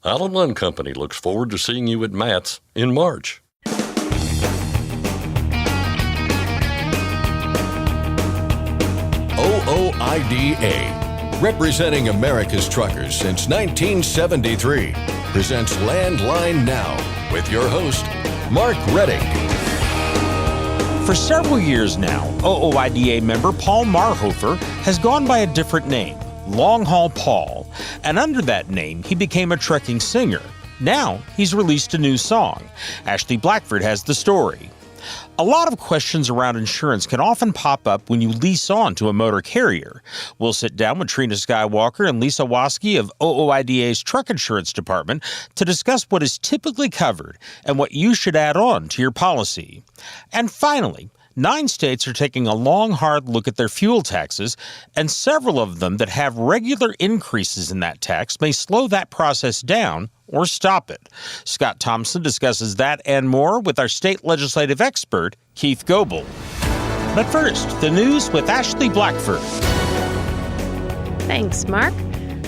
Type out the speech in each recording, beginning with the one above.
Allen Lund Company looks forward to seeing you at Matt's in March. OOIDA, representing America's truckers since 1973, presents Landline Now with your host, Mark Reddick. For several years now, OOIDA member Paul Marhofer has gone by a different name, Long Haul Paul, and under that name, he became a trucking singer. Now, he's released a new song. Ashley Blackford has the story. A lot of questions around insurance can often pop up when you lease on to a motor carrier. We'll sit down with Trina Skywalker and Lisa Waskey of OOIDA's Truck Insurance Department to discuss what is typically covered and what you should add on to your policy. And finally, 9 states are taking a long, hard look at their fuel taxes, and several of them that have regular increases in that tax may slow that process down or stop it. Scott Thompson discusses that and more with our state legislative expert, Keith Goebel. But first, the news with Ashley Blackford. Thanks, Mark.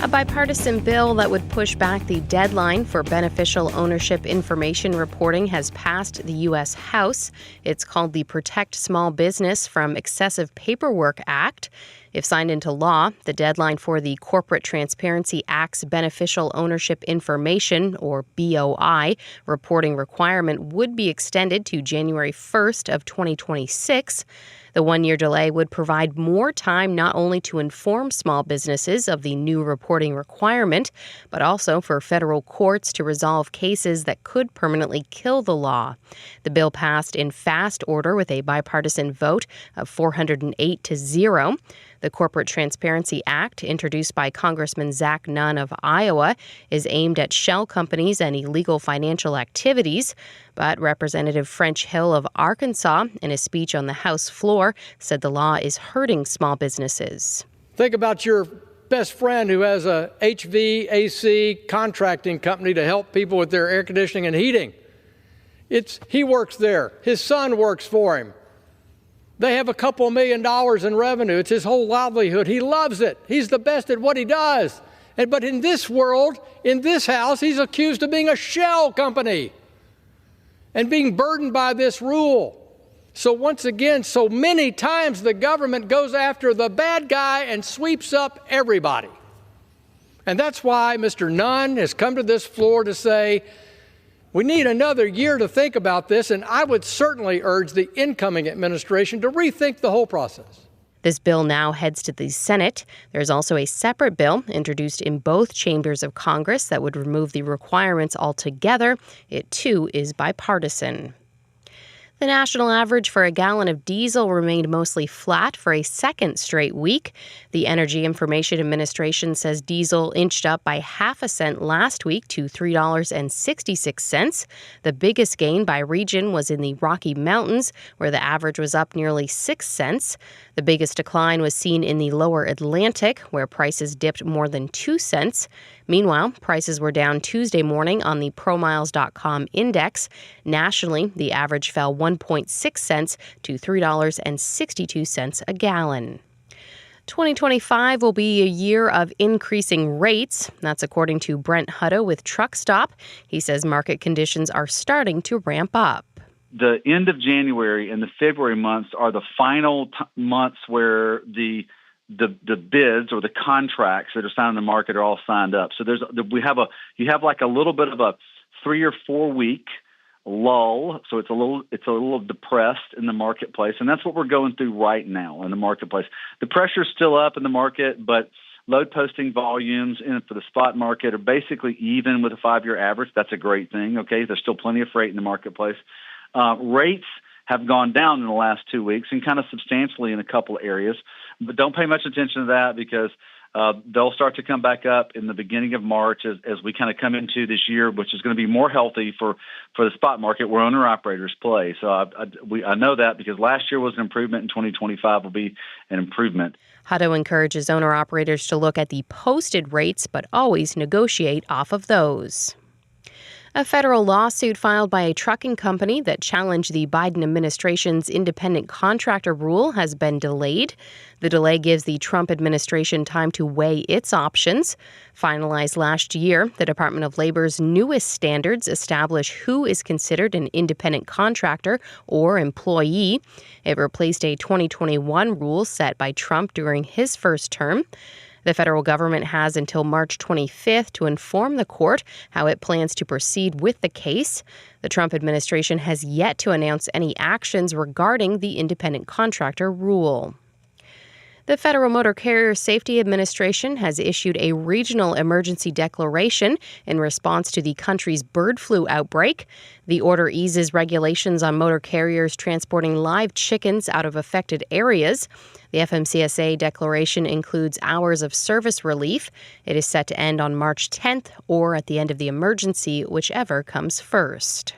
A bipartisan bill that would push back the deadline for beneficial ownership information reporting has passed the U.S. House. It's called the Protect Small Business from Excessive Paperwork Act. If signed into law, the deadline for the Corporate Transparency Act's Beneficial Ownership Information, or BOI, reporting requirement would be extended to January 1st of 2026. The one-year delay would provide more time not only to inform small businesses of the new reporting requirement, but also for federal courts to resolve cases that could permanently kill the law. The bill passed in fast order with a bipartisan vote of 408-0. The Corporate Transparency Act, introduced by Congressman Zach Nunn of Iowa, is aimed at shell companies and illegal financial activities. But Representative French Hill of Arkansas, in a speech on the House floor, said the law is hurting small businesses. Think about your best friend who has a HVAC contracting company to help people with their air conditioning and heating. He works there. His son works for him. They have a couple $1 million in revenue. It's his whole livelihood. He loves it. He's the best at what he does. But in this world, in this house, he's accused of being a shell company and being burdened by this rule. So once again, so many times the government goes after the bad guy and sweeps up everybody. And that's why Mr. Nunn has come to this floor to say, we need another year to think about this, and I would certainly urge the incoming administration to rethink the whole process. This bill now heads to the Senate. There's also a separate bill introduced in both chambers of Congress that would remove the requirements altogether. It, too, is bipartisan. The national average for a gallon of diesel remained mostly flat for a second straight week. The Energy Information Administration says diesel inched up by half a cent last week to $3.66. The biggest gain by region was in the Rocky Mountains, where the average was up nearly 6 cents. The biggest decline was seen in the lower Atlantic, where prices dipped more than 2 cents. Meanwhile, prices were down Tuesday morning on the ProMiles.com index. Nationally, the average fell 1.6 cents to $3.62 a gallon. 2025 will be a year of increasing rates. That's according to Brent Hutto with Truck Stop. He says market conditions are starting to ramp up. The end of January and the February months are the final months where the bids or the contracts that are signed in the market are all signed up. So you have like a little bit of a 3 or 4 week lull. So it's a little depressed in the marketplace, and that's what we're going through right now in the marketplace. The pressure's still up in the market, but load posting volumes for the spot market are basically even with a 5-year average. That's a great thing. Okay, there's still plenty of freight in the marketplace. Rates have gone down in the last 2 weeks and kind of substantially in a couple of areas. But don't pay much attention to that because they'll start to come back up in the beginning of March as we kind of come into this year, which is going to be more healthy for the spot market where owner-operators play. So I know that because last year was an improvement and 2025 will be an improvement. Hutto encourages owner-operators to look at the posted rates, but always negotiate off of those. A federal lawsuit filed by a trucking company that challenged the Biden administration's independent contractor rule has been delayed. The delay gives the Trump administration time to weigh its options. Finalized last year, the Department of Labor's newest standards establish who is considered an independent contractor or employee. It replaced a 2021 rule set by Trump during his first term. The federal government has until March 25th to inform the court how it plans to proceed with the case. The Trump administration has yet to announce any actions regarding the independent contractor rule. The Federal Motor Carrier Safety Administration has issued a regional emergency declaration in response to the country's bird flu outbreak. The order eases regulations on motor carriers transporting live chickens out of affected areas. The FMCSA declaration includes hours of service relief. It is set to end on March 10th or at the end of the emergency, whichever comes first.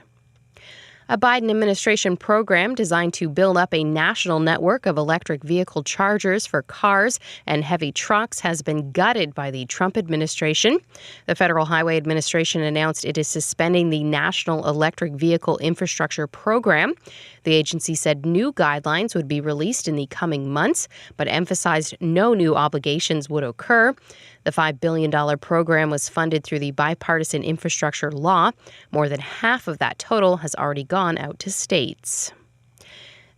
A Biden administration program designed to build up a national network of electric vehicle chargers for cars and heavy trucks has been gutted by the Trump administration. The Federal Highway Administration announced it is suspending the National Electric Vehicle Infrastructure Program. The agency said new guidelines would be released in the coming months, but emphasized no new obligations would occur. The $5 billion program was funded through the bipartisan infrastructure law. More than half of that total has already gone out to states.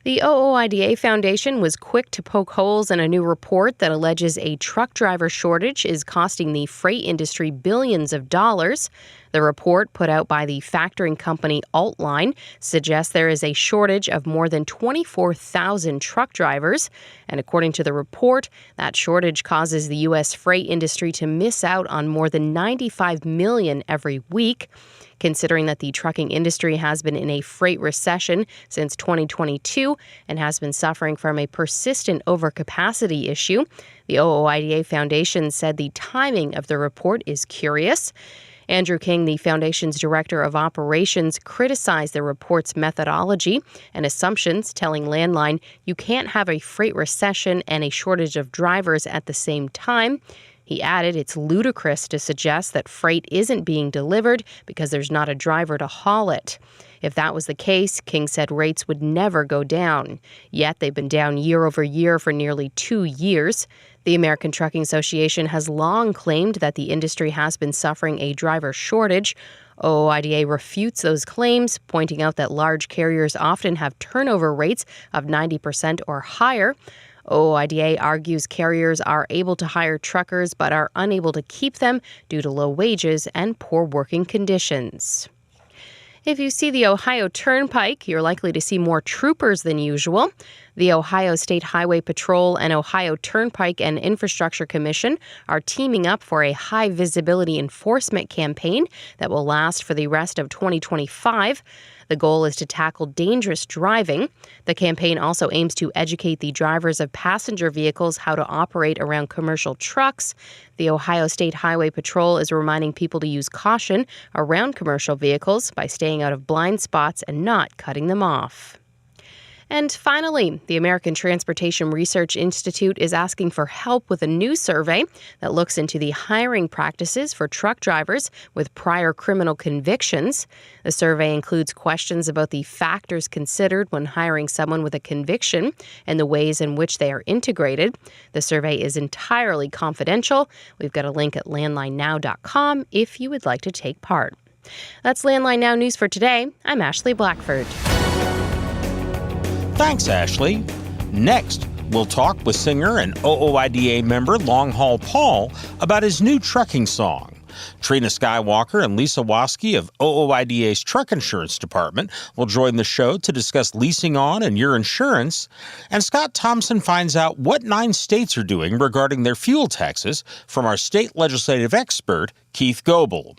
The OOIDA Foundation was quick to poke holes in a new report that alleges a truck driver shortage is costing the freight industry billions of dollars. The report, put out by the factoring company Altline, suggests there is a shortage of more than 24,000 truck drivers. And according to the report, that shortage causes the U.S. freight industry to miss out on more than $95 million every week. Considering that the trucking industry has been in a freight recession since 2022 and has been suffering from a persistent overcapacity issue, the OOIDA Foundation said the timing of the report is curious. Andrew King, the foundation's director of operations, criticized the report's methodology and assumptions, telling Landline you can't have a freight recession and a shortage of drivers at the same time. He added it's ludicrous to suggest that freight isn't being delivered because there's not a driver to haul it. If that was the case, King said rates would never go down. Yet they've been down year over year for nearly 2 years. The American Trucking Association has long claimed that the industry has been suffering a driver shortage. OOIDA refutes those claims, pointing out that large carriers often have turnover rates of 90% or higher. OOIDA argues carriers are able to hire truckers but are unable to keep them due to low wages and poor working conditions. If you see the Ohio Turnpike, you're likely to see more troopers than usual. The Ohio State Highway Patrol and Ohio Turnpike and Infrastructure Commission are teaming up for a high-visibility enforcement campaign that will last for the rest of 2025. The goal is to tackle dangerous driving. The campaign also aims to educate the drivers of passenger vehicles how to operate around commercial trucks. The Ohio State Highway Patrol is reminding people to use caution around commercial vehicles by staying out of blind spots and not cutting them off. And finally, the American Transportation Research Institute is asking for help with a new survey that looks into the hiring practices for truck drivers with prior criminal convictions. The survey includes questions about the factors considered when hiring someone with a conviction and the ways in which they are integrated. The survey is entirely confidential. We've got a link at landlinenow.com if you would like to take part. That's Landline Now News for today. I'm Ashley Blackford. Thanks, Ashley. Next, we'll talk with singer and OOIDA member Long Haul Paul about his new trucking song. Trina Skywalker and Lisa Waskey of OOIDA's Truck Insurance Department will join the show to discuss leasing on and your insurance. And Scott Thompson finds out what 9 states are doing regarding their fuel taxes from our state legislative expert, Keith Goebel.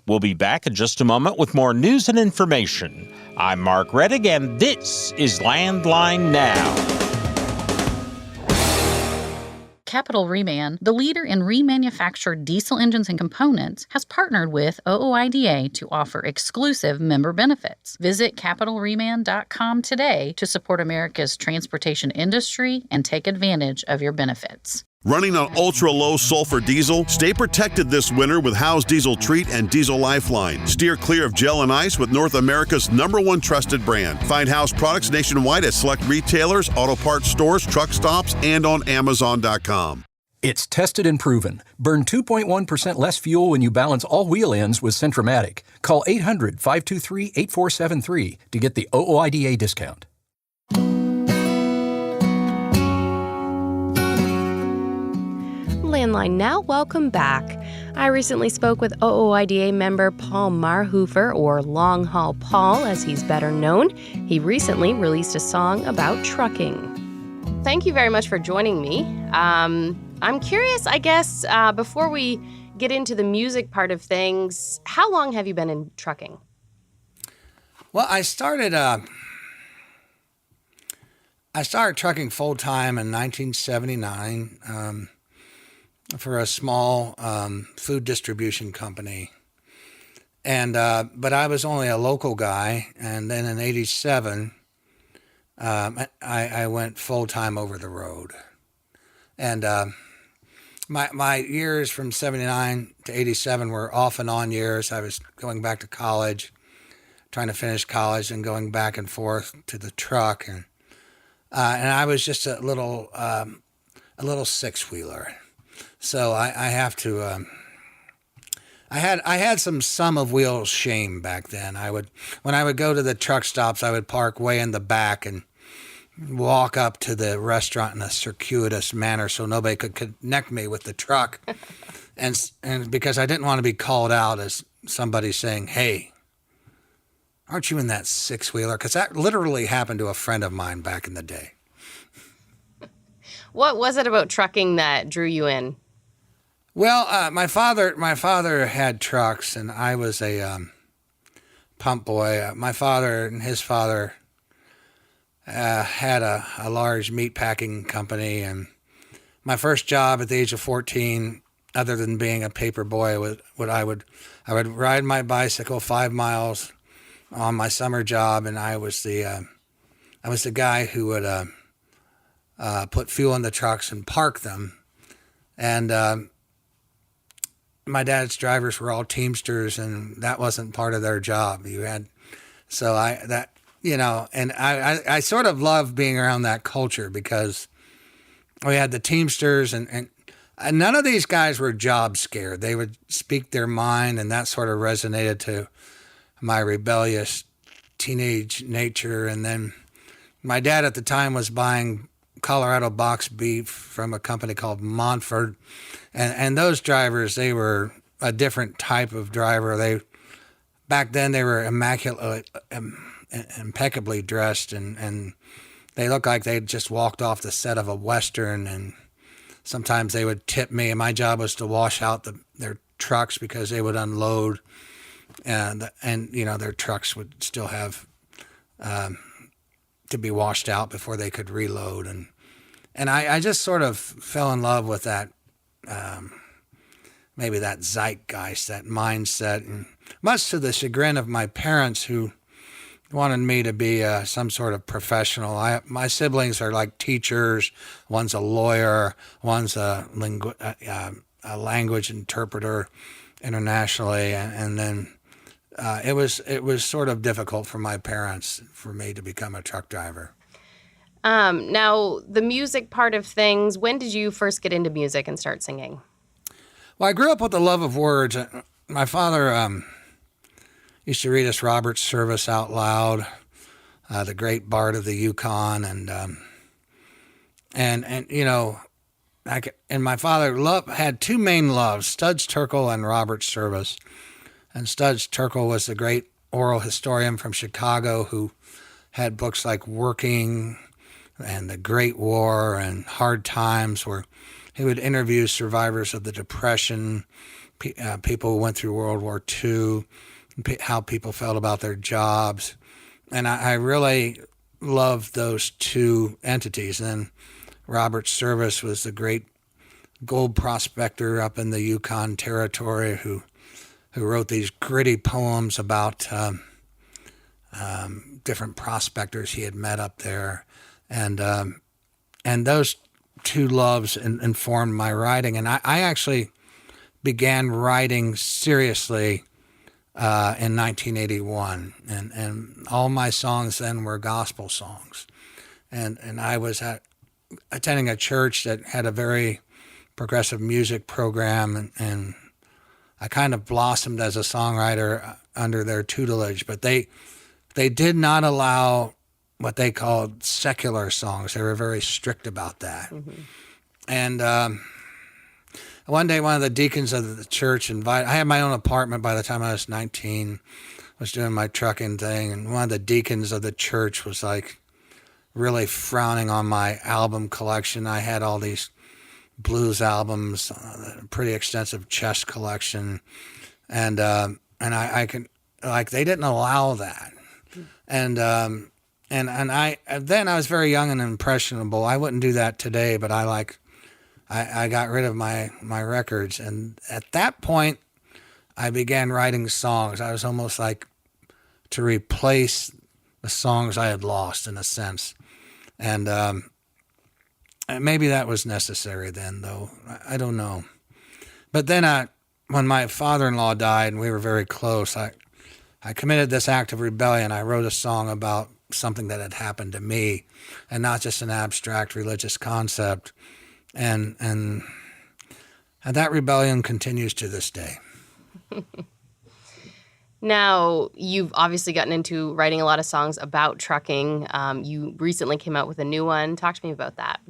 We'll be back in just a moment with more news and information. I'm Mark Reddick, and this is Landline Now. Capital Reman, the leader in remanufactured diesel engines and components, has partnered with OOIDA to offer exclusive member benefits. Visit capitalreman.com today to support America's transportation industry and take advantage of your benefits. Running on ultra-low sulfur diesel? Stay protected this winter with Howe's Diesel Treat and Diesel Lifeline. Steer clear of gel and ice with North America's #1 trusted brand. Find Howe's products nationwide at select retailers, auto parts stores, truck stops, and on Amazon.com. It's tested and proven. Burn 2.1% less fuel when you balance all wheel ends with Centromatic. Call 800-523-8473 to get the OOIDA discount. Landline now, welcome back. I recently spoke with OOIDA member Paul Marhoefer, or Long Haul Paul as he's better known. He recently released a song about trucking. Thank you very much for joining me. I'm curious, I guess, before we get into the music part of things, how long have you been in trucking? Well, I started trucking full-time in 1979 for a small food distribution company. And but I was only a local guy, and then in 87, I went full-time over the road. And my years from 79 to 87 were off and on years. I was going back to college, trying to finish college, and going back and forth to the truck, and I was just a little six-wheeler. So I have to. I had some sum of wheels shame back then. When I would go to the truck stops, I would park way in the back and walk up to the restaurant in a circuitous manner so nobody could connect me with the truck, and because I didn't want to be called out as somebody saying, "Hey, aren't you in that six-wheeler?" Because that literally happened to a friend of mine back in the day. What was it about trucking that drew you in? Well, my father had trucks, and I was a pump boy. My father and his father had a large meat packing company, and my first job at the age of 14, other than being a paper boy, was I would ride my bicycle 5 miles on my summer job, and I was the guy who would put fuel in the trucks and park them, and my dad's drivers were all Teamsters, and that wasn't part of their job. And I sort of love being around that culture because we had the Teamsters, and none of these guys were job scared. They would speak their mind, and that sort of resonated to my rebellious teenage nature. And then my dad at the time was buying Colorado box beef from a company called Montford, and those drivers, they were a different type of driver. Back then they were impeccably dressed, and they looked like they'd just walked off the set of a Western, and sometimes they would tip me, and my job was to wash out their trucks because they would unload, and their trucks would still have to be washed out before they could reload, and I just sort of fell in love with that, maybe that zeitgeist, that mindset, and much to the chagrin of my parents, who wanted me to be some sort of professional. My siblings are like teachers. One's a lawyer. One's a language interpreter internationally, and then it was sort of difficult for my parents for me to become a truck driver. Now, the music part of things, when did you first get into music and start singing? Well, I grew up with the love of words. My father used to read us Robert's Service out loud, the great bard of the Yukon, and my father had two main loves, Studs Terkel and Robert's Service. And Studs Terkel was the great oral historian from Chicago who had books like Working and The Great War and Hard Times, where he would interview survivors of the Depression, people who went through World War II, how people felt about their jobs. And I really loved those two entities. And then Robert Service was the great gold prospector up in the Yukon Territory who wrote these gritty poems about different prospectors he had met up there. And those two loves informed my writing. And I actually began writing seriously in 1981. And all my songs then were gospel songs. And I was attending a church that had a very progressive music program, and I kind of blossomed as a songwriter under their tutelage. But they did not allow what they called secular songs. They were very strict about that. Mm-hmm. And one day, one of the deacons of the church I had my own apartment by the time I was 19, was doing my trucking thing, and one of the deacons of the church was like really frowning on my album collection. I had all these blues albums, a pretty extensive chess collection, and I could, like, they didn't allow that. And I was very young and impressionable. I wouldn't do that today, but I got rid of my records. And at that point, I began writing songs. I was almost like to replace the songs I had lost, in a sense. And maybe that was necessary then, though. I don't know. But then when my father-in-law died and we were very close, I committed this act of rebellion. I wrote a song about something that had happened to me, and not just an abstract religious concept. And that rebellion continues to this day. Now, you've obviously gotten into writing a lot of songs about trucking. You recently came out with a new one. Talk to me about that.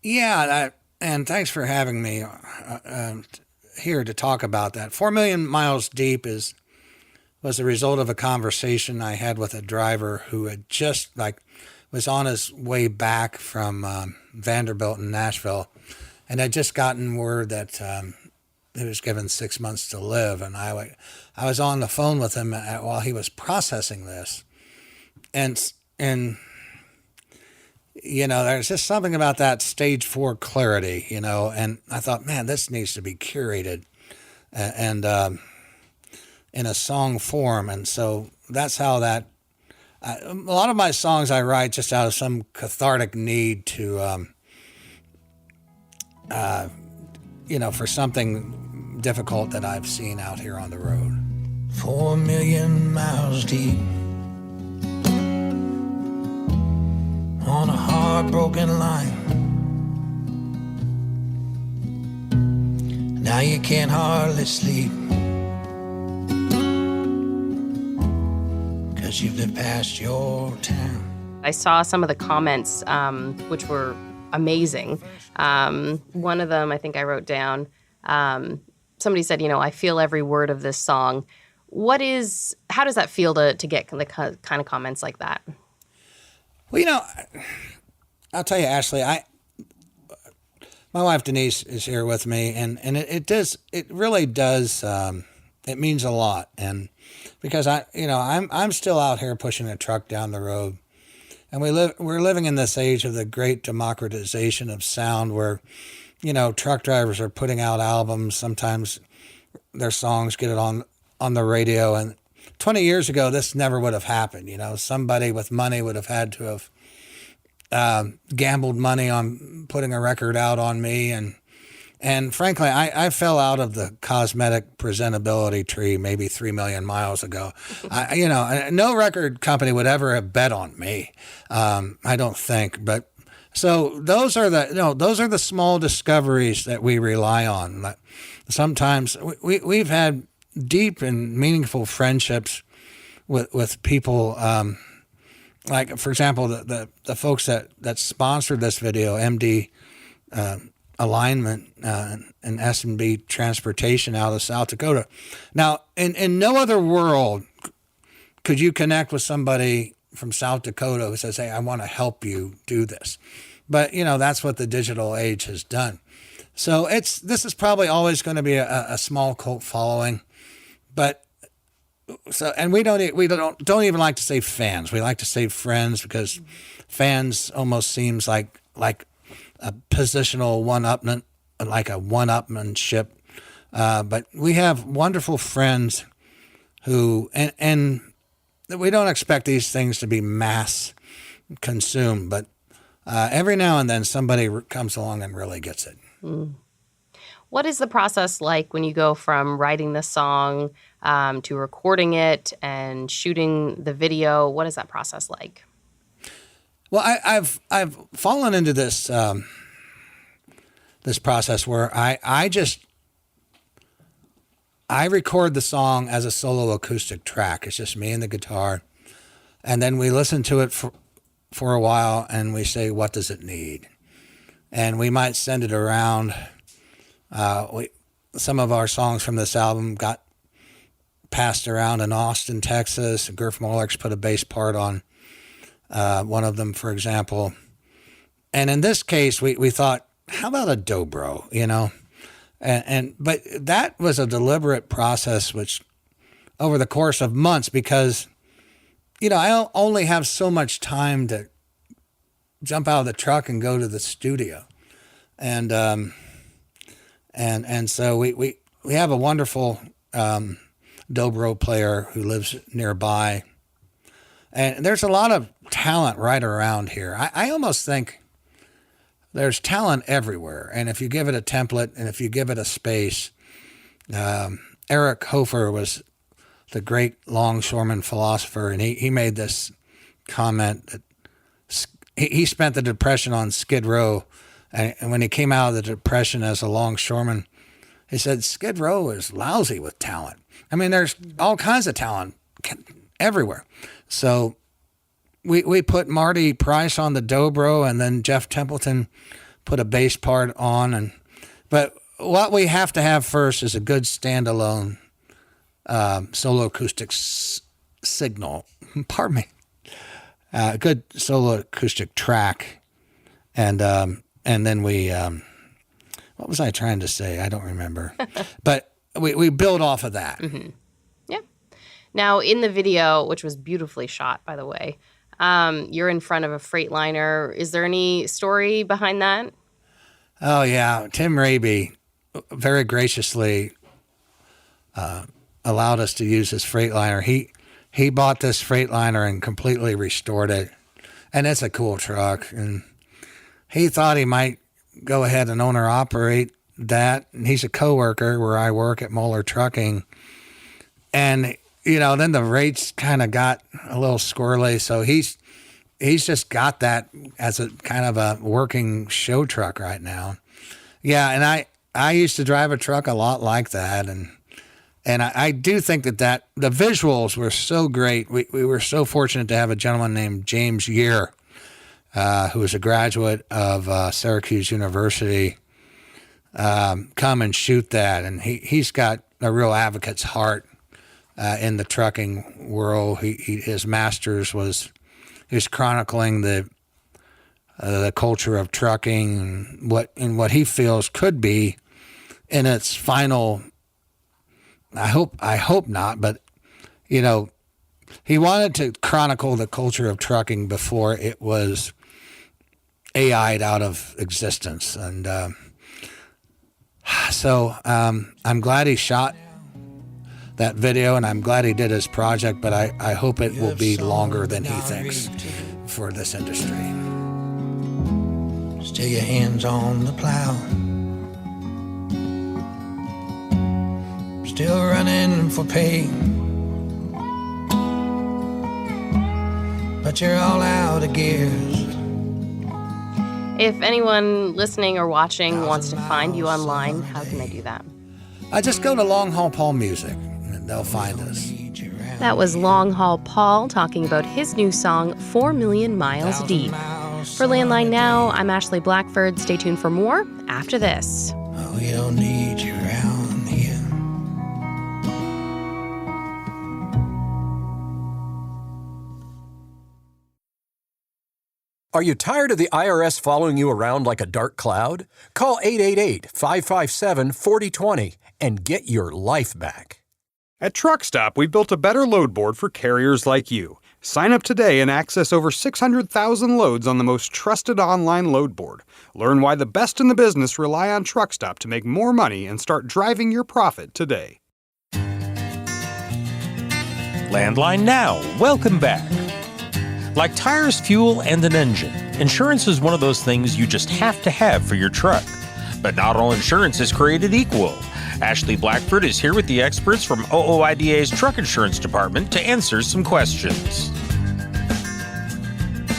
Yeah, and thanks for having me here to talk about that. 4 Million Miles Deep was the result of a conversation I had with a driver who had just was on his way back from Vanderbilt in Nashville, and had just gotten word that he was given 6 months to live. And I was on the phone with him while he was processing this, and there's just something about that stage 4 clarity, and I thought, man, this needs to be curated and in a song form. And so that's how a lot of my songs I write just out of some cathartic need to, for something difficult that I've seen out here on the road. 4 million miles deep on a heartbroken line. Now you can't hardly sleep, 'cause you've lived past your time. I saw some of the comments, which were amazing. One of them, I think I wrote down, somebody said, I feel every word of this song. How does that feel to get the kind of comments like that? Well, I'll tell you, Ashley, my wife Denise is here with me, and it really does, it means a lot. And because I'm still out here pushing a truck down the road, and we're living in this age of the great democratization of sound, where, truck drivers are putting out albums. Sometimes their songs get it on the radio, and 20 years ago, this never would have happened. Somebody with money would have had to have gambled money on putting a record out on me. And frankly, I fell out of the cosmetic presentability tree maybe 3 million miles ago. No record company would ever have bet on me. I don't think. But so those are the small discoveries that we rely on. Sometimes we've had deep and meaningful friendships with people, like, for example, the folks that sponsored this video, MD Alignment and S&B Transportation out of South Dakota. Now, in no other world could you connect with somebody from South Dakota who says, hey, I want to help you do this. But, that's what the digital age has done. So this is probably always going to be a small cult following. But and we don't even like to say fans. We like to say friends, because fans almost seems like a positional one-upment, like a one-upmanship. But we have wonderful friends who, and we don't expect these things to be mass consumed, but every now and then somebody comes along and really gets it. What is the process like when you go from writing the song to recording it and shooting the video? What is that process like? Well, I've fallen into this this process where I record the song as a solo acoustic track. It's just me and the guitar, and then we listen to it for a while, and we say, what does it need? And we might send it around. Some of our songs from this album got passed around in Austin, Texas. Gurf Molarks put a bass part on one of them, for example. And in this case, we thought, how about a dobro, but that was a deliberate process, which over the course of months, because, I only have so much time to jump out of the truck and go to the studio. And so we have a wonderful dobro player who lives nearby. And there's a lot of talent right around here. I almost think there's talent everywhere. And if you give it a template and if you give it a space, Eric Hofer was the great longshoreman philosopher, and he made this comment that he spent the Depression on Skid Row. And when he came out of the Depression as a longshoreman, he said, Skid Row is lousy with talent. I mean, there's all kinds of talent everywhere. So we put Marty Price on the dobro, and then Jeff Templeton put a bass part on. But what we have to have first is a good standalone solo acoustic signal. Pardon me. A good solo acoustic track. And then we, what was I trying to say? I don't remember. But we build off of that. Mm-hmm. Yeah. Now, in the video, which was beautifully shot, by the way, you're in front of a Freightliner. Is there any story behind that? Oh, yeah. Tim Raby very graciously allowed us to use his Freightliner. He bought this Freightliner and completely restored it. And it's a cool truck. And he thought he might go ahead and own or operate that. And he's a coworker where I work at Moeller Trucking. And, then the rates kind of got a little squirrely. So he's just got that as a kind of a working show truck right now. Yeah. And I used to drive a truck a lot like that. And I do think that the visuals were so great. We were so fortunate to have a gentleman named James Year, who was a graduate of Syracuse University, come and shoot that. And he's got a real advocate's heart in the trucking world. His master's was chronicling the culture of trucking and what he feels could be in its final. I hope not, but he wanted to chronicle the culture of trucking before it was AI'd out of existence. And so I'm glad he shot that video, and I'm glad he did his project, but I hope it will be longer than he thinks for this industry. Still your hands on the plow, still running for pay, but you're all out of gears. If anyone listening or watching wants to find you online, how can they do that? Just go to Long Haul Paul Music, and they'll find us. That was Long Haul Paul talking about his new song, 4 Million Miles Deep. For Landline Now, I'm Ashley Blackford. Stay tuned for more after this. Oh, we don't need you around here. Are you tired of the IRS following you around like a dark cloud? Call 888-557-4020 and get your life back. At Truck Stop, we've built a better load board for carriers like you. Sign up today and access over 600,000 loads on the most trusted online load board. Learn why the best in the business rely on Truck Stop to make more money and start driving your profit today. Landline Now, welcome back. Like tires, fuel, and an engine, insurance is one of those things you just have to have for your truck. But not all insurance is created equal. Ashley Blackford is here with the experts from OOIDA's Truck Insurance Department to answer some questions.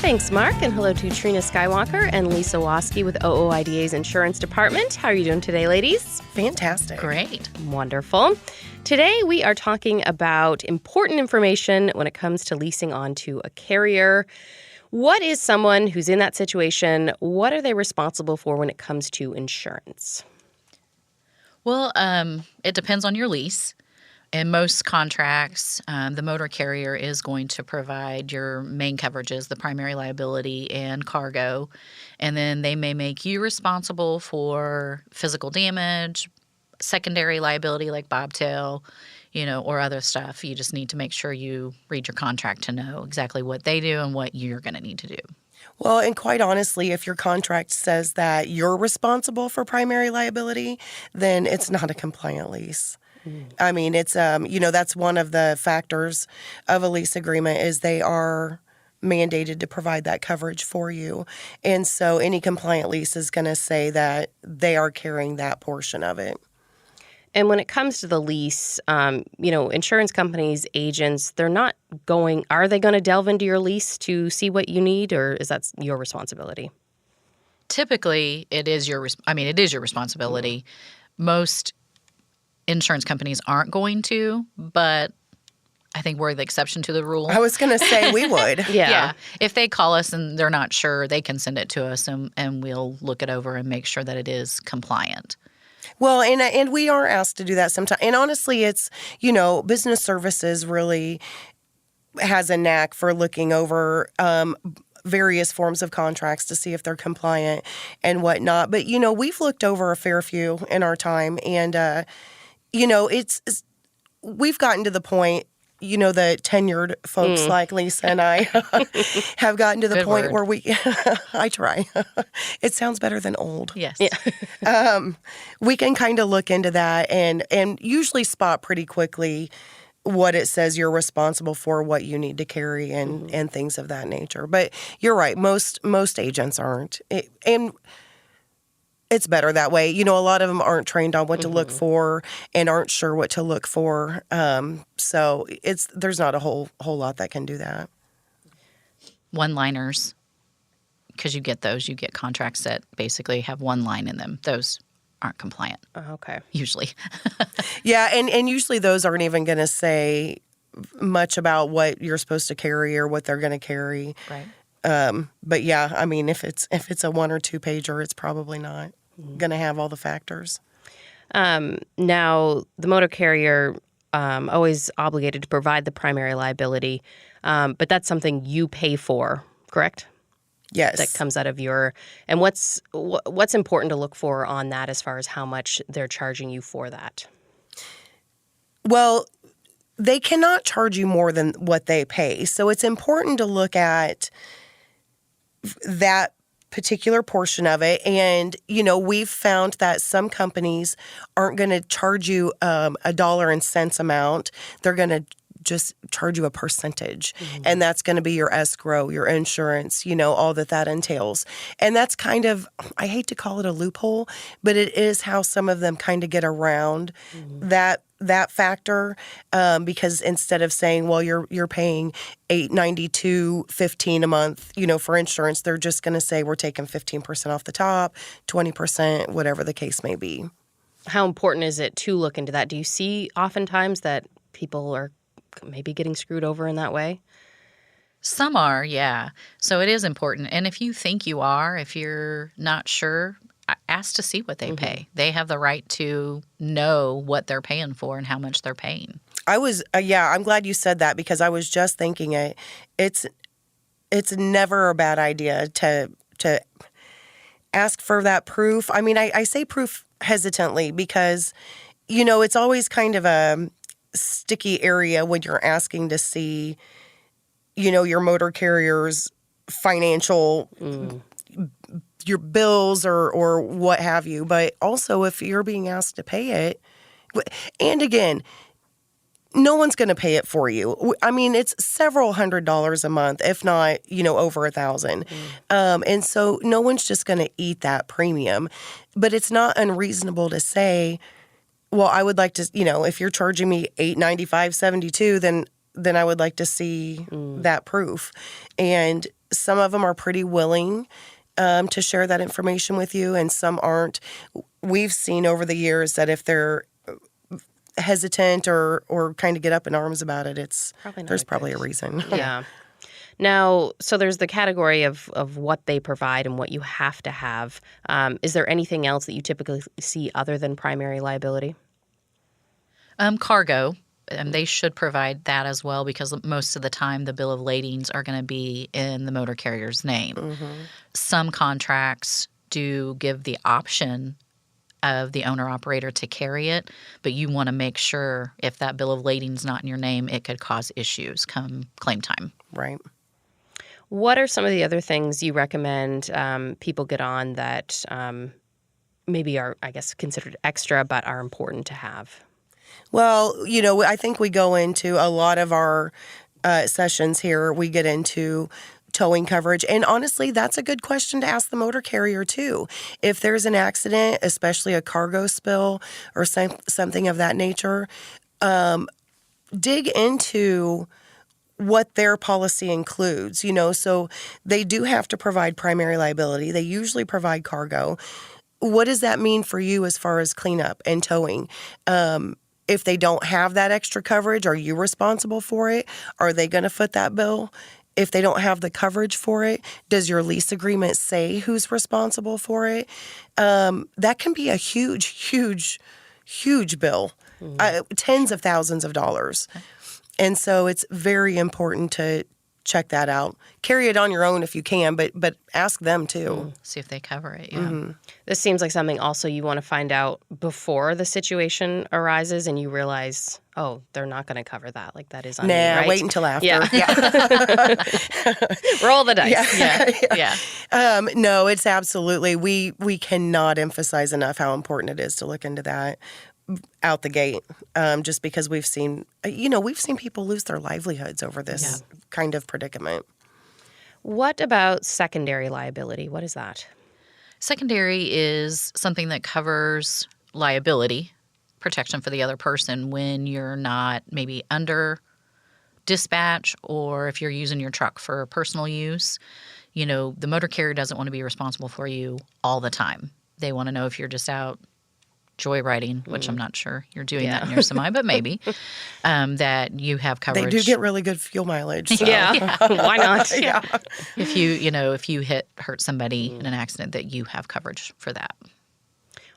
Thanks, Mark, and hello to Trina Skywalker and Lisa Waskey with OOIDA's Insurance Department. How are you doing today, ladies? Fantastic. Great. Wonderful. Today, we are talking about important information when it comes to leasing onto a carrier. What is someone who's in that situation? What are they responsible for when it comes to insurance? Well, it depends on your lease. In most contracts, the motor carrier is going to provide your main coverages, the primary liability and cargo. And then they may make you responsible for physical damage, secondary liability like bobtail, or other stuff. You just need to make sure you read your contract to know exactly what they do and what you're going to need to do. Well, and quite honestly, if your contract says that you're responsible for primary liability, then it's not a compliant lease. I mean, it's, that's one of the factors of a lease agreement is they are mandated to provide that coverage for you. And so any compliant lease is going to say that they are carrying that portion of it. And when it comes to the lease, insurance companies, agents, are they going to delve into your lease to see what you need, or is that your responsibility? Typically, it is your responsibility. Most insurance companies aren't going to, but I think we're the exception to the rule. I was going to say we would. Yeah. If they call us and they're not sure, they can send it to us and we'll look it over and make sure that it is compliant. Well, and we are asked to do that sometimes. And honestly, it's, business services really has a knack for looking over various forms of contracts to see if they're compliant and whatnot. But, we've looked over a fair few in our time. And, we've gotten to the point, the tenured folks like Lisa and I have gotten to the point where I try. It sounds better than old. Yes. Yeah. We can kind of look into that and usually spot pretty quickly what it says you're responsible for, what you need to carry, and things of that nature. But you're right. Most agents aren't. And it's better that way. A lot of them aren't trained on what to look for and aren't sure what to look for. So there's not a whole lot that can do that. One-liners, because you get those. You get contracts that basically have one line in them. Those aren't compliant. Okay. Usually. Yeah, and usually those aren't even going to say much about what you're supposed to carry or what they're going to carry. Right. But yeah, I mean, if it's a 1 or 2 pager, it's probably not going to have all the factors. Now, the motor carrier always obligated to provide the primary liability, but that's something you pay for, correct? Yes. That comes out of your. And what's important to look for on that as far as how much they're charging you for that? Well, they cannot charge you more than what they pay. So it's important to look at that particular portion of it. And, we've found that some companies aren't going to charge you a dollar and cents amount. They're going to just charge you a percentage. And that's going to be your escrow, your insurance, all that entails. And that's kind of, I hate to call it a loophole, but it is how some of them kind of get around that factor, because instead of saying, well, you're paying $892.15 a month, for insurance, they're just going to say we're taking 15% off the top, 20%, whatever the case may be. How important is it to look into that? Do you see oftentimes that people are maybe getting screwed over in that way? Some are, yeah. So it is important. And if you think you are, if you're not sure, ask to see what they pay. They have the right to know what they're paying for and how much they're paying. I'm glad you said that, because I was just thinking it's never a bad idea to ask for that proof. I mean, I say proof hesitantly because, it's always kind of a sticky area when you're asking to see, your motor carrier's financial your bills or what have you. But also if you're being asked to pay it, and again, no one's going to pay it for you. I mean, it's several $100s a month, if not, over $1,000. And so no one's just going to eat that premium. But it's not unreasonable to say, well, I would like to, if you're charging me $895.72, then I would like to see that proof. And some of them are pretty willing to share that information with you, and some aren't. We've seen over the years that if they're hesitant or kind of get up in arms about it, there's probably a reason. Yeah. Now, so there's the category of what they provide and what you have to have. Is there anything else that you typically see other than primary liability? Cargo. They should provide that as well, because most of the time the bill of ladings are going to be in the motor carrier's name. Some contracts do give the option of the owner-operator to carry it, but you want to make sure if that bill of lading's not in your name, it could cause issues come claim time. Right. What are some of the other things you recommend people get on that maybe are, I guess, considered extra but are important to have? Well, I think we go into a lot of our sessions here, we get into towing coverage. And honestly, that's a good question to ask the motor carrier too. If there's an accident, especially a cargo spill or something of that nature, dig into what their policy includes, so they do have to provide primary liability. They usually provide cargo. What does that mean for you as far as cleanup and towing? If they don't have that extra coverage, are you responsible for it? Are they going to foot that bill? If they don't have the coverage for it, does your lease agreement say who's responsible for it? That can be a huge, huge, huge bill, tens of thousands of dollars. And so it's very important to check that out. Carry it on your own if you can, but ask them too. See if they cover it, yeah. This seems like something also you want to find out before the situation arises and you realize, oh, they're not going to cover that. Like, that is on me, right? Wait until after. Yeah. Roll the dice. Yeah. No, it's absolutely. We cannot emphasize enough how important it is to look into that out the gate, just because we've seen people lose their livelihoods over this kind of predicament. What about secondary liability? What is that? Secondary is something that covers liability, protection for the other person when you're not maybe under dispatch, or if you're using your truck for personal use. The motor carrier doesn't want to be responsible for you all the time. They want to know if you're just out joyriding, which I'm not sure you're doing that in your semi, but maybe, that you have coverage. They do get really good fuel mileage. So. Yeah. Why not? Yeah. If you hurt somebody in an accident, that you have coverage for that.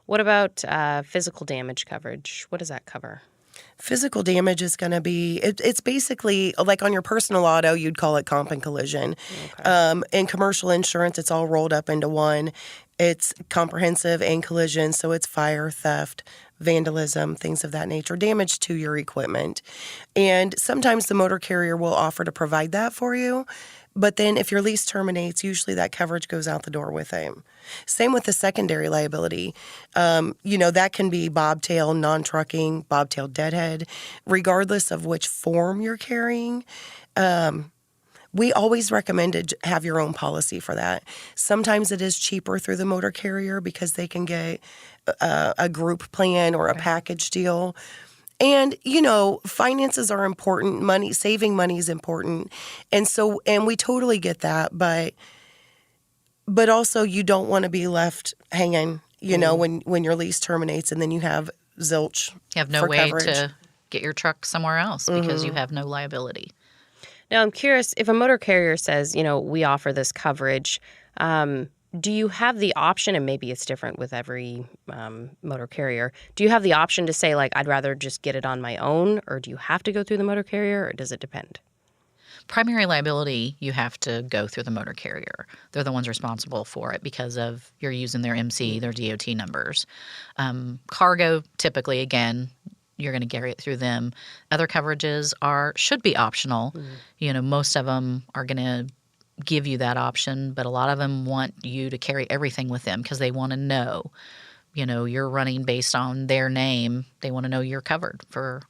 What about physical damage coverage? What does that cover? Physical damage is going to be, it's basically like on your personal auto, you'd call it comp and collision. Okay. In commercial insurance, it's all rolled up into one. It's comprehensive and collision, so it's fire, theft, vandalism, things of that nature, damage to your equipment. And sometimes the motor carrier will offer to provide that for you. But then if your lease terminates, usually that coverage goes out the door with it. Same with the secondary liability. That can be bobtail, non-trucking, bobtail deadhead, regardless of which form you're carrying. We always recommend to have your own policy for that. Sometimes it is cheaper through the motor carrier because they can get a group plan or a package deal. And, finances are important. Saving money is important. And we totally get that. But also you don't want to be left hanging, when your lease terminates and then you have zilch. You have no way to get your truck somewhere else because you have no liability. Now, I'm curious, if a motor carrier says, we offer this coverage, do you have the option, and maybe it's different with every motor carrier, do you have the option to say, I'd rather just get it on my own, or do you have to go through the motor carrier, or does it depend? Primary liability, you have to go through the motor carrier. They're the ones responsible for it because of you're using their MC, their DOT numbers. Cargo, typically, again, you're going to carry it through them. Other coverages should be optional. Most of them are going to give you that option, but a lot of them want you to carry everything with them because they want to know, you're running based on their name. They want to know you're covered for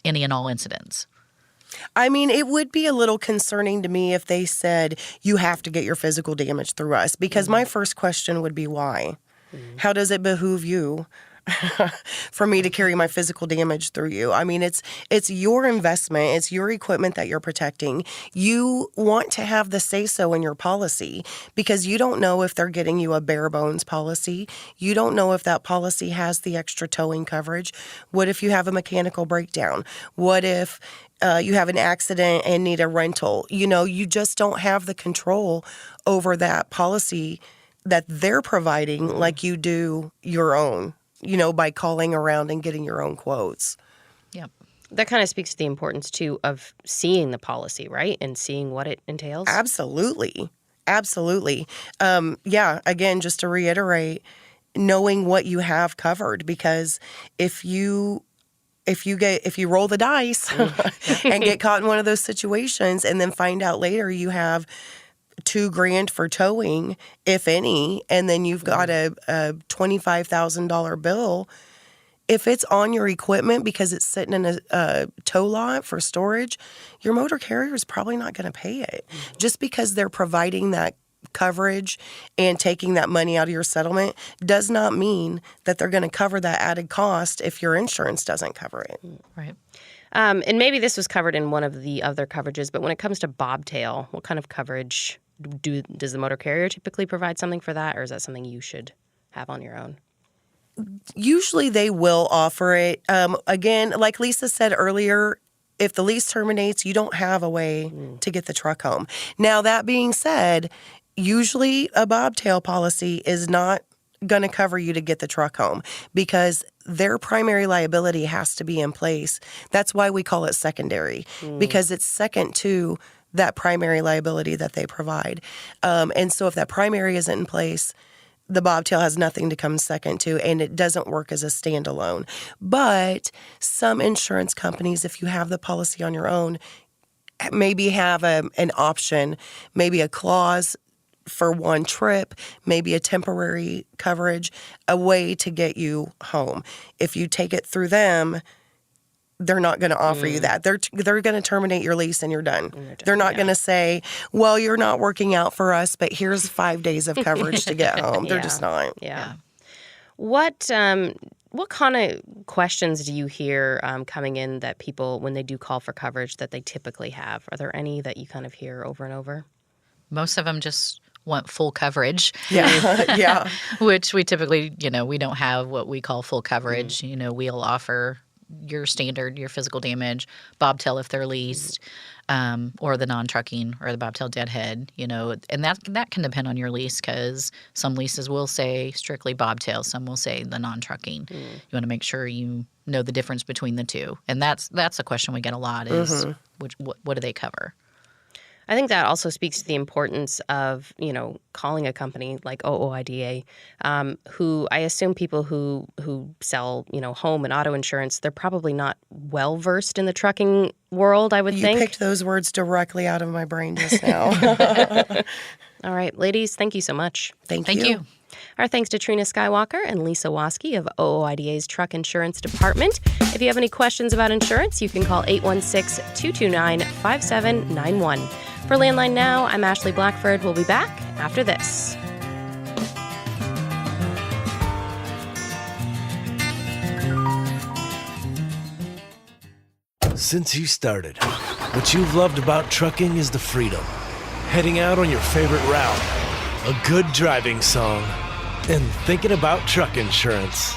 any and all incidents. I mean, it would be a little concerning to me if they said, you have to get your physical damage through us, because my first question would be why? How does it behoove you for me to carry my physical damage through you? I mean, it's your investment. It's your equipment that you're protecting. You want to have the say-so in your policy, because you don't know if they're getting you a bare bones policy. You don't know if that policy has the extra towing coverage. What if you have a mechanical breakdown? What if you have an accident and need a rental? You just don't have the control over that policy that they're providing like you do your own, by calling around and getting your own quotes. Yep. That kind of speaks to the importance, too, of seeing the policy, right? And seeing what it entails. Absolutely. Absolutely. Again, just to reiterate, knowing what you have covered, because if you roll the dice and get caught in one of those situations and then find out later you have $2,000 for towing, if any, and then you've got a $25,000 bill, if it's on your equipment because it's sitting in a tow lot for storage, your motor carrier is probably not going to pay it. Just because they're providing that coverage and taking that money out of your settlement does not mean that they're going to cover that added cost if your insurance doesn't cover it. Right. And maybe this was covered in one of the other coverages, but when it comes to bobtail, what kind of coverage does the motor carrier typically provide something for that, or is that something you should have on your own? Usually they will offer it. Again, like Lisa said earlier, if the lease terminates, you don't have a way to get the truck home. Now, that being said, usually a bobtail policy is not going to cover you to get the truck home because their primary liability has to be in place. That's why we call it secondary, because it's second to that primary liability that they provide. And so if that primary isn't in place, the bobtail has nothing to come second to, and it doesn't work as a standalone. But some insurance companies, if you have the policy on your own, maybe have an option, maybe a clause for one trip, maybe a temporary coverage, a way to get you home. If you take it through them, they're not going to offer you that. They're going to terminate your lease and you're done. They're not going to say, well, you're not working out for us, but here's 5 days of coverage to get home. They're just not. Yeah. What kind of questions do you hear coming in that people, when they do call for coverage, that they typically have? Are there any that you kind of hear over and over? Most of them just want full coverage. Yeah. Yeah. Which we typically, we don't have what we call full coverage. We'll offer your standard, your physical damage, bobtail if they're leased, or the non-trucking or the bobtail deadhead, and that can depend on your lease because some leases will say strictly bobtail, some will say the non-trucking. You want to make sure you know the difference between the two, and that's a question we get a lot is what do they cover? I think that also speaks to the importance of, calling a company like OOIDA, who I assume people who sell, home and auto insurance, they're probably not well-versed in the trucking world, I would think. You picked those words directly out of my brain just now. All right, ladies, thank you so much. Thank you. Our thanks to Trina Skywalker and Lisa Waskey of OOIDA's Truck Insurance Department. If you have any questions about insurance, you can call 816-229-5791. For Landline Now, I'm Ashley Blackford. We'll be back after this. Since you started, what you've loved about trucking is the freedom. Heading out on your favorite route, a good driving song, and thinking about truck insurance.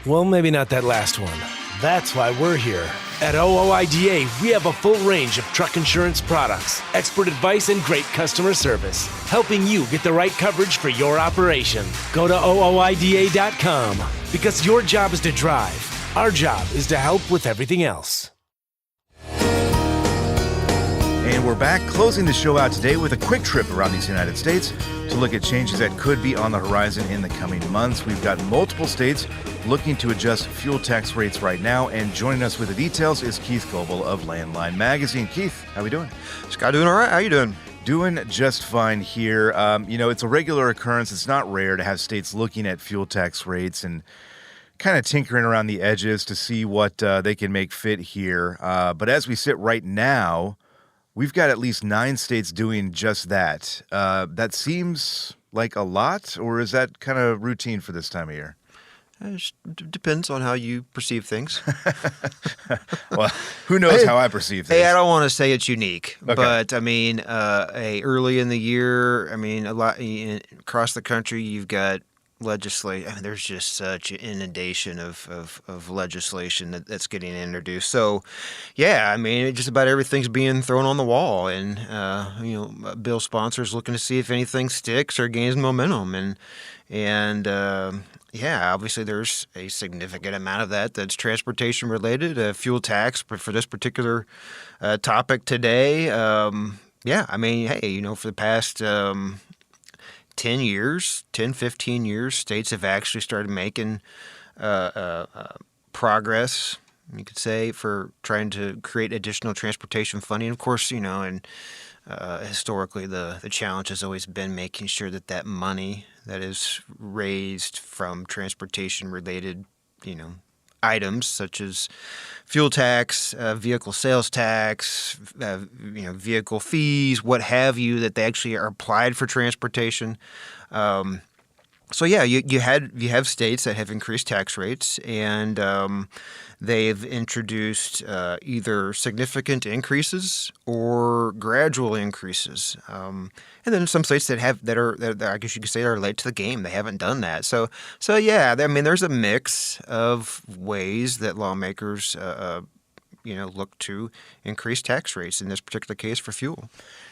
Well, maybe not that last one. That's why we're here. At OOIDA, we have a full range of truck insurance products, expert advice, and great customer service, helping you get the right coverage for your operation. Go to OOIDA.com because your job is to drive. Our job is to help with everything else. And we're back, closing the show out today with a quick trip around these United States to look at changes that could be on the horizon in the coming months. We've got multiple states looking to adjust fuel tax rates right now, and joining us with the details is Keith Goebel of Landline Magazine. Keith, how we doing? Scott, doing all right. How you doing? Doing just fine here. It's a regular occurrence. It's not rare to have states looking at fuel tax rates and kind of tinkering around the edges to see what they can make fit here. But as we sit right now, we've got at least 9 states doing just that. That seems like a lot, or is that kind of routine for this time of year? It depends on how you perceive things. Well, who knows how I perceive things? Hey, I don't want to say it's unique, Okay. but I mean, early in the year, I mean, a lot across the country, you've got legislation. I mean, there's just such an inundation of legislation that's getting introduced. So, yeah, I mean, just about everything's being thrown on the wall, and bill sponsors looking to see if anything sticks or gains momentum, and yeah, obviously there's a significant amount of that that's transportation related. Fuel tax for this particular topic today. Yeah, I mean, hey, for the past 10 years, 10, 15 years, states have actually started making progress, you could say, for trying to create additional transportation funding. Of course, and historically the challenge has always been making sure that money that is raised from transportation-related, items such as fuel tax, vehicle sales tax, vehicle fees, what have you, that they actually are applied for transportation. So yeah, you have states that have increased tax rates, and they've introduced either significant increases or gradual increases. And then some states that I guess you could say are late to the game. They haven't done that. So yeah, I mean, there's a mix of ways that lawmakers look to increase tax rates, in this particular case for fuel.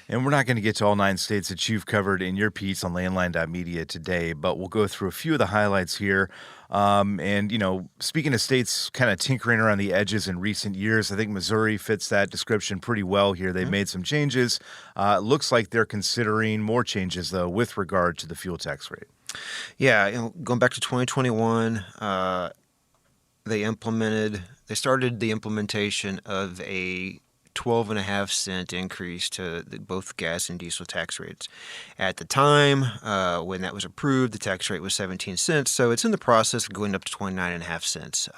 And we're not going to get to all 9 states that you've covered in your piece on landline.media today, but we'll go through a few of the highlights here. And, speaking of states kind of tinkering around the edges in recent years, I think Missouri fits that description pretty well here. They've made some changes. Looks like they're considering more changes, though, with regard to the fuel tax rate. Yeah, going back to 2021, they started the implementation of a 12.5 cent increase to both gas and diesel tax rates. At the time when that was approved, the tax rate was 17 cents, so it's in the process of going up to 29.5 cents.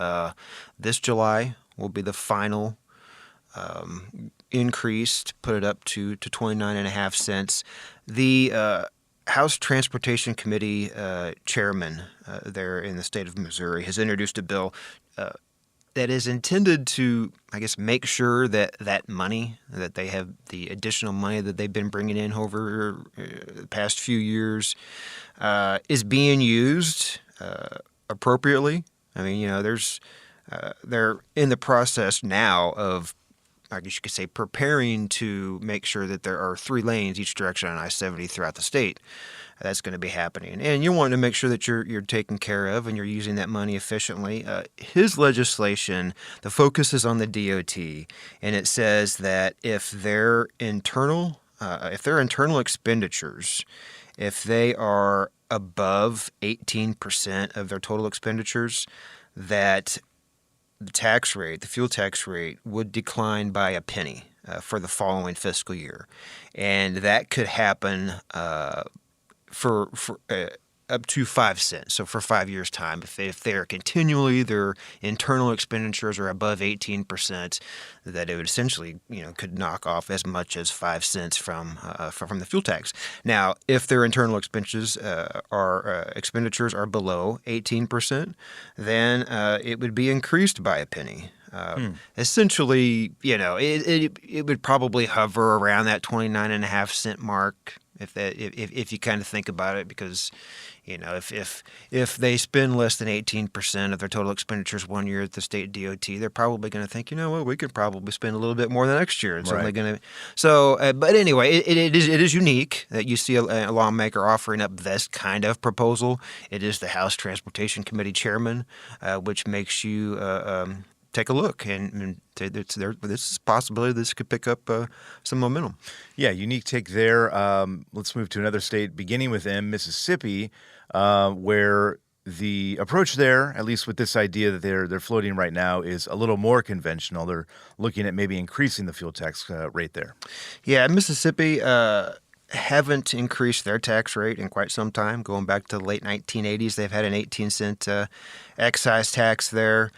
This July will be the final increase to put it up to 29.5 cents. The House Transportation Committee chairman there in the state of Missouri has introduced a bill that is intended to, I guess, make sure that money, that they have the additional money that they've been bringing in over the past few years, is being used appropriately. I mean, they're in the process now of, I guess you could say, preparing to make sure that there are 3 lanes each direction on I-70 throughout the state. That's going to be happening. And you want to make sure that you're taken care of and you're using that money efficiently. His legislation, the focus is on the DOT, and it says that if their internal expenditures, if they are above 18% of their total expenditures, that the fuel tax rate would decline by a penny for the following fiscal year. And that could happen for up to 5 cents. So for 5 years' time, if they're continually, their internal expenditures are above 18%, that it would essentially, could knock off as much as 5 cents from the fuel tax. Now, if their internal expenditures are below 18%, then it would be increased by a penny. Essentially, it would probably hover around that 29.5 cent mark if you kind of think about it, because if they spend less than 18% of their total expenditures one year at the state DOT, they're probably going to think, we could probably spend a little bit more the next year. It's only going to. So, but anyway, it is unique that you see a lawmaker offering up this kind of proposal. It is the House Transportation Committee chairman, which makes you take a look, and this is a possibility this could pick up some momentum. Yeah, unique take there. Let's move to another state, beginning with Mississippi, where the approach there, at least with this idea that they're floating right now, is a little more conventional. They're looking at maybe increasing the fuel tax rate there. Yeah, Mississippi, haven't increased their tax rate in quite some time. Going back to the late 1980s, they've had an 18-cent excise tax there.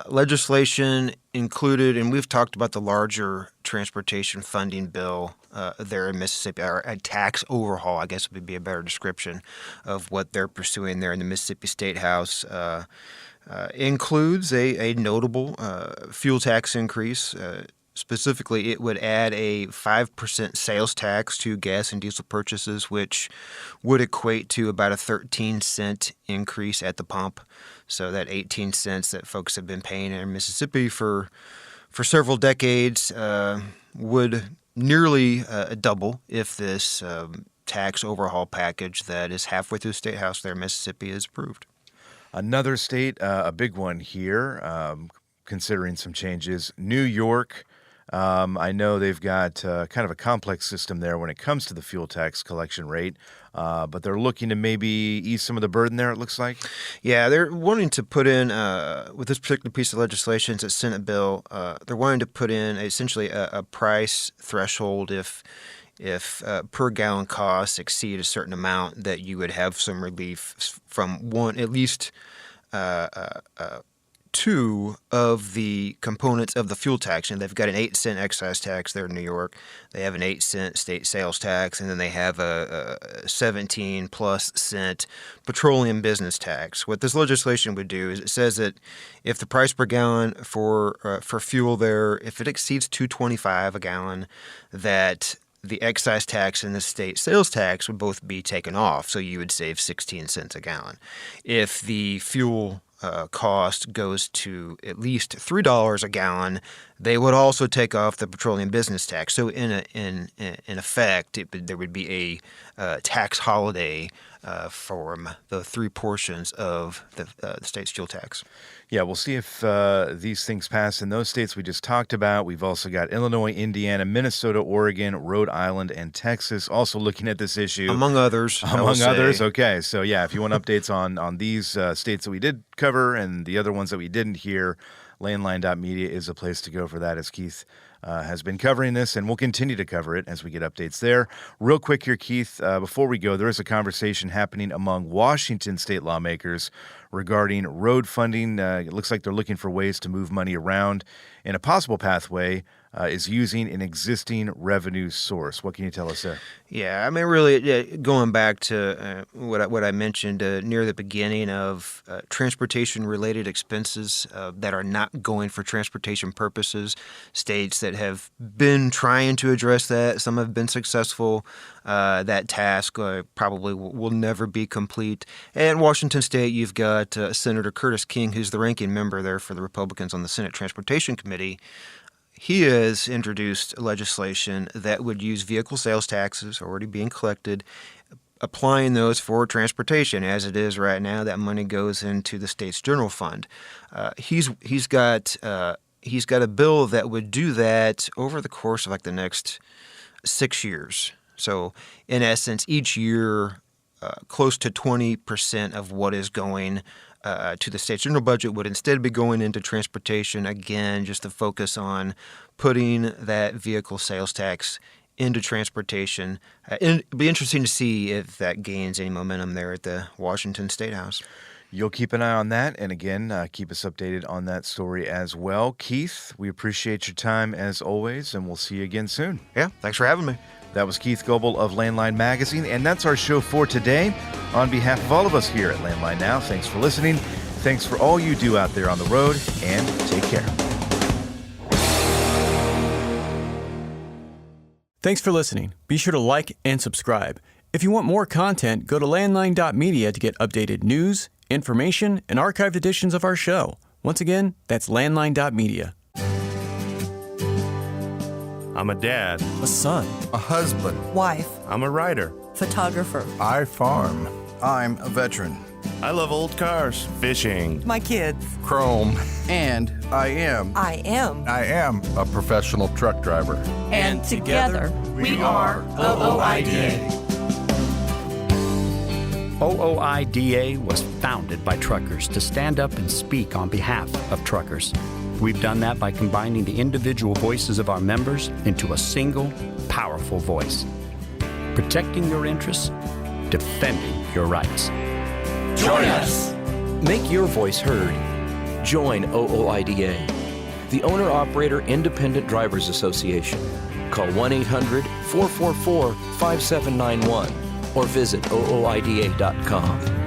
Legislation included, and we've talked about the larger transportation funding bill there in Mississippi, or a tax overhaul, I guess would be a better description of what they're pursuing there in the Mississippi State House. Includes a notable fuel tax increase. Specifically, it would add a 5% sales tax to gas and diesel purchases, which would equate to about a 13-cent increase at the pump. So that 18 cents that folks have been paying in Mississippi for several decades would nearly double if this tax overhaul package that is halfway through the State House there in Mississippi is approved. Another state, a big one here, considering some changes, New York. I know they've got kind of a complex system there when it comes to the fuel tax collection rate, but they're looking to maybe ease some of the burden there, it looks like. Yeah, they're wanting to put in, with this particular piece of legislation, it's a Senate bill, they're wanting to put in essentially a price threshold if per gallon costs exceed a certain amount, that you would have some relief from at least two of the components of the fuel tax. And they've got an 8-cent excise tax there in New York. They have an 8-cent state sales tax, and then they have a 17+ cent petroleum business tax. What this legislation would do is it says that if the price per gallon for fuel there, if it exceeds $2.25 a gallon, that the excise tax and the state sales tax would both be taken off, so you would save 16 cents a gallon. If the fuel cost goes to at least $3 a gallon, they would also take off the petroleum business tax. So in effect, there would be a tax holiday from the three portions of the state's fuel tax. Yeah, we'll see if these things pass in those states we just talked about. We've also got Illinois, Indiana, Minnesota, Oregon, Rhode Island, and Texas also looking at this issue. Among others. Among others, okay. So, yeah, if you want updates on these states that we did cover and the other ones that we didn't hear, landline.media is a place to go for that, as Keith has been covering this, and we'll continue to cover it as we get updates there. Real quick here, Keith, before we go, there is a conversation happening among Washington state lawmakers regarding road funding. It looks like they're looking for ways to move money around, and a possible pathway is using an existing revenue source. What can you tell us there? Yeah, I mean, really, going back to what I mentioned near the beginning of transportation-related expenses that are not going for transportation purposes, states that have been trying to address that, some have been successful. That task probably will never be complete. And Washington State, you've got Senator Curtis King, who's the ranking member there for the Republicans on the Senate Transportation Committee. He has introduced legislation that would use vehicle sales taxes already being collected, applying those for transportation. As it is right now, that money goes into the state's general fund. He's got a bill that would do that over the course of like the next 6 years. So, in essence, each year, close to 20% of what is going to the state's general budget would instead be going into transportation, again, just to focus on putting that vehicle sales tax into transportation. It'll be interesting to see if that gains any momentum there at the Washington State House. You'll keep an eye on that, and again, keep us updated on that story as well. Keith, we appreciate your time as always, and we'll see you again soon. Yeah, thanks for having me. That was Keith Goebel of Landline Magazine, and that's our show for today. On behalf of all of us here at Landline Now, thanks for listening. Thanks for all you do out there on the road, and take care. Thanks for listening. Be sure to like and subscribe. If you want more content, go to landline.media to get updated news, information, and archived editions of our show. Once again, that's landline.media. I'm a dad, a son, a husband, wife, I'm a writer, photographer, I farm, I'm a veteran, I love old cars, fishing, my kids, Chrome, and I am a professional truck driver. And together we are OOIDA. OOIDA was founded by truckers to stand up and speak on behalf of truckers. We've done that by combining the individual voices of our members into a single, powerful voice. protecting your interests, defending your rights. Join us. Make your voice heard. Join OOIDA, the Owner-Operator Independent Drivers Association. Call 1-800-444-5791 or visit OOIDA.com.